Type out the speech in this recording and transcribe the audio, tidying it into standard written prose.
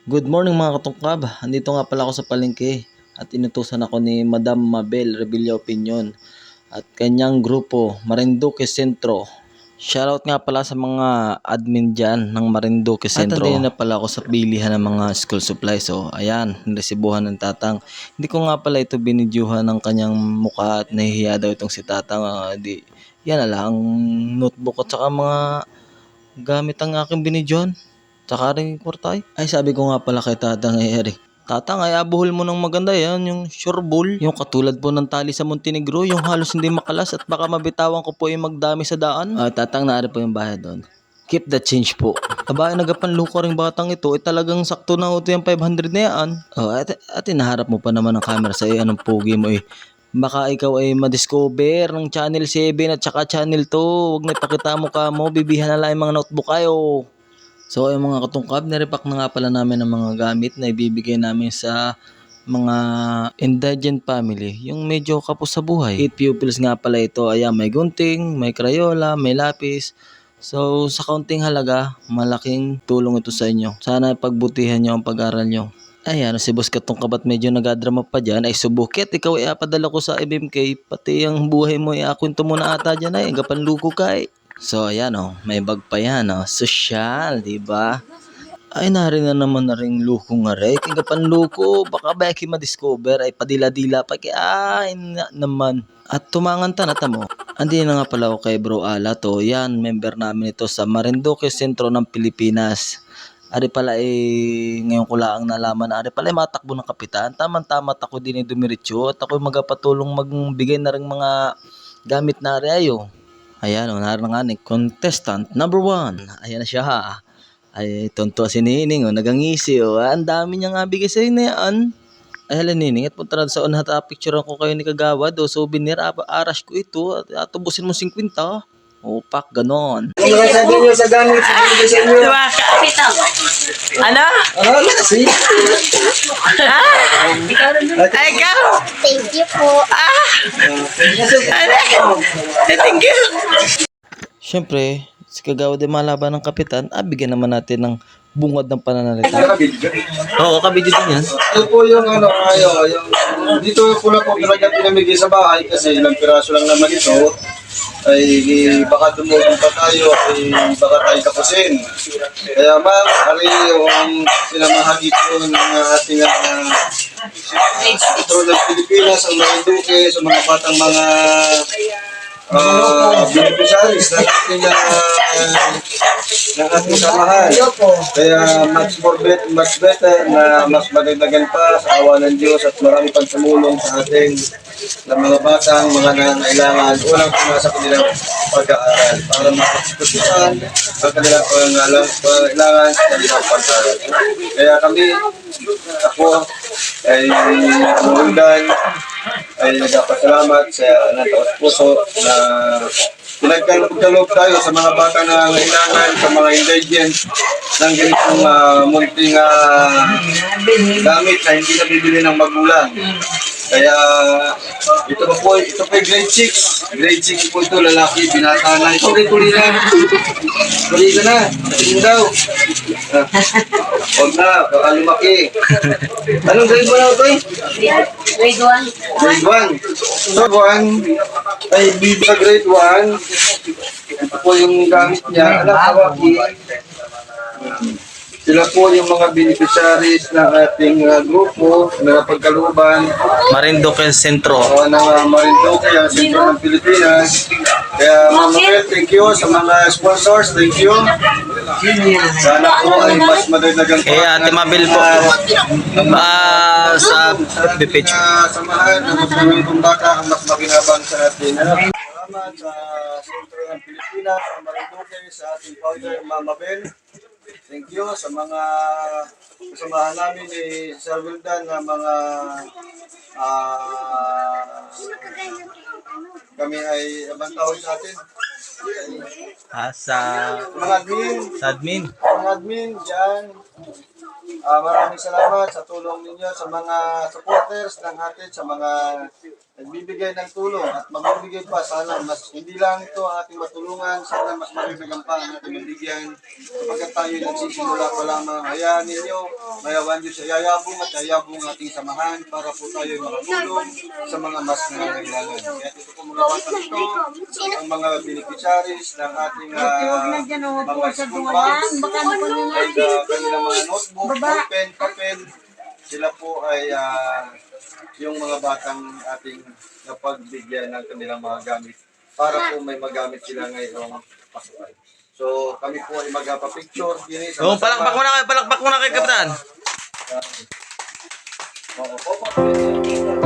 Good morning mga katungkab. Andito nga pala ako sa palengke at inutusan ako ni Madam Mabel Revilla Opinion at kanyang grupo Marinduque Centro. Shoutout nga pala sa mga admin dyan ng Marinduque Centro. At na pala ako sa bilihan ng mga school supplies. So ayan, niresibuhan ng tatang. Hindi ko nga pala ito binidyuhan ng kanyang mukha at nahihiya daw itong si tatang. Yan na lang, notebook at saka mga gamit ang aking binidyuhan. Tsaka rin kwartay. Ay sabi ko nga pala kay Tatang Eri. Tatang ay abuhol mo ng maganda yan, yung sure ball. Yung katulad po ng tali sa Montenegro, yung halos hindi makalas at baka mabitawan ko po yung magdami sa daan. Tatang naari po yung bayad doon. Keep the change po. Aba, nagapanluko rin batang ito, talagang sakto na ito yung 500 na yan. At inaharap mo pa naman ang camera sa iyo, anong pogi mo eh. Baka ikaw ay madiscover ng Channel 7 at saka Channel 2. Huwag na ipakita mo ka mo, bibihan na lang yung mga notebook kayo. So yung mga katungkab, nirepack na nga pala namin ang mga gamit na ibibigay namin sa mga indigent family, yung medyo kapos sa buhay. 8 pupils nga pala ito. Ayan, may gunting, may crayola, may lapis. So sa kaunting halaga, malaking tulong ito sa inyo. Sana pagbutihan nyo ang pag-aral nyo. Ayan, si Boss Katungkab at medyo nagadrama pa dyan. Ay subukit, ikaw ay apadala ko sa MMK. Pati ang buhay mo ay akwento mo na ata dyan ay. Gapanluko ka eh. So ayan may bag pa yan Sosyal, di ba? Ay narin na naman na ring luko nga rin. Kaya panluko, baka baki ma-discover ay padila-dila pa kaya naman. At tumangan tanata mo. Andi na nga pala ako kay Bro Ala to. Yan, member namin ito sa Marinduque Centro ng Pilipinas. Ari pala ngayon ko lang nalaman na ari pala matakbo ng kapitan. Tama-tama ako din dumiretso at ako magapatulong magbigay na ring mga gamit na ari ayo. Ayan naroon nga ni contestant number 1. Ayan na siya ha. Ay tonto si Nining nagangisi ang dami niya nga bigay sa inyo yan. Ay hala Nining at punta na sa unhat picture ko kayo ni Kagawad souvenir aras ko ito at tubusin mo 50. Pak ganon. Ano ba sabi niyo sa gamit sa bibigay sa inyo? Diba? Ano? Ano kasi? Ay, ikaw? Thank you po. Ano? Thank you. Siyempre, si Kagawad ay malaban ng kapitan, bigyan naman natin ng bungad ng pananalita. Oo, kabidyo din yan. Ito po yung dito po na po talaga pinamigay sa bahay kasi ilang piraso lang naman ito ay baka dumulong pa tayo ay baka tayo tapusin. Kaya ma'am, ari yung sinamahagi po ng ating Centro ng Pilipinas, ang Marinduque, sa mga batang mga beneficiaries ng ating samahan. Kaya much better na mas madagdagan pa sa awa ng Diyos at marami pang tumulong sa ating ng mga batang, mga nangangailangan, unang puna sa kanilang pag-aaral para makasagutan ang kanilang pangailangan sa kanilang pag-aaral. Kaya kami, ako, ay mamundan, ay nagpapasalamat sa nataos puso na pinagkaloob tayo sa mga bata na nangailangan, sa mga indigent ng ganitong munting gamit na hindi nabibili ng magulang. Kaya ito po grade 6. Grade 6 po ito, lalaki, binata na. Ito rin tuli na. Tuli ka na. Tingin daw. Huwag na, baka lumaki. Anong grade mo na ito eh? Grade 1. Grade 1. So 1 ay bibig grade 1. Ito po yung gamit niya. Anak, hawaki. Sila po yung mga beneficiaries ng ating grupo na pagkaluban Marinduque Centro. ng Marinduque, ang Sentro ng Pilipinas. Kaya Ma'am Mabel, thank you sa mga sponsors, thank you. Sana po ay mas madagdagan po. Kaya Ate Mabel po, sa FB page. Samahan ng mas maraming bata ang mas maginabang sa atin. Salamat sa Sentro ng Pilipinas, sa Marinduque, sa ating founder, Ma'am Mabel. Thank you sa mga kasamahan namin ni Sir Wildan na mga kami ay abang tawag sa atin. Sa Mga admin, admin. dyan. Maraming salamat sa tulong ninyo sa mga supporters ng atin, sa mga nagbibigay ng tulong at magbibigay pa. Sana mas hindi lang ito ang ating matulungan, sana mas marinagan pa ang ating mabigyan. Kapag tayo nagsisimula pa lamang, hayaan ninyo, mayawan Diyos ay yayabong at yayabong ating samahan para po tayo makatulong sa mga mas nangangailangan. Kaya ito po mga bata ito, ang mga beneficiaries ng ating mga school bags, ay kanilang mga notebook, pen, papel, sila po ay yung mga batang ating napagbigyan ng kanilang mga gamit para po may magamit sila ngayong pasukan. So kami po ay magpapicture. Palakpak mo na kayo, Kapitan. Oo,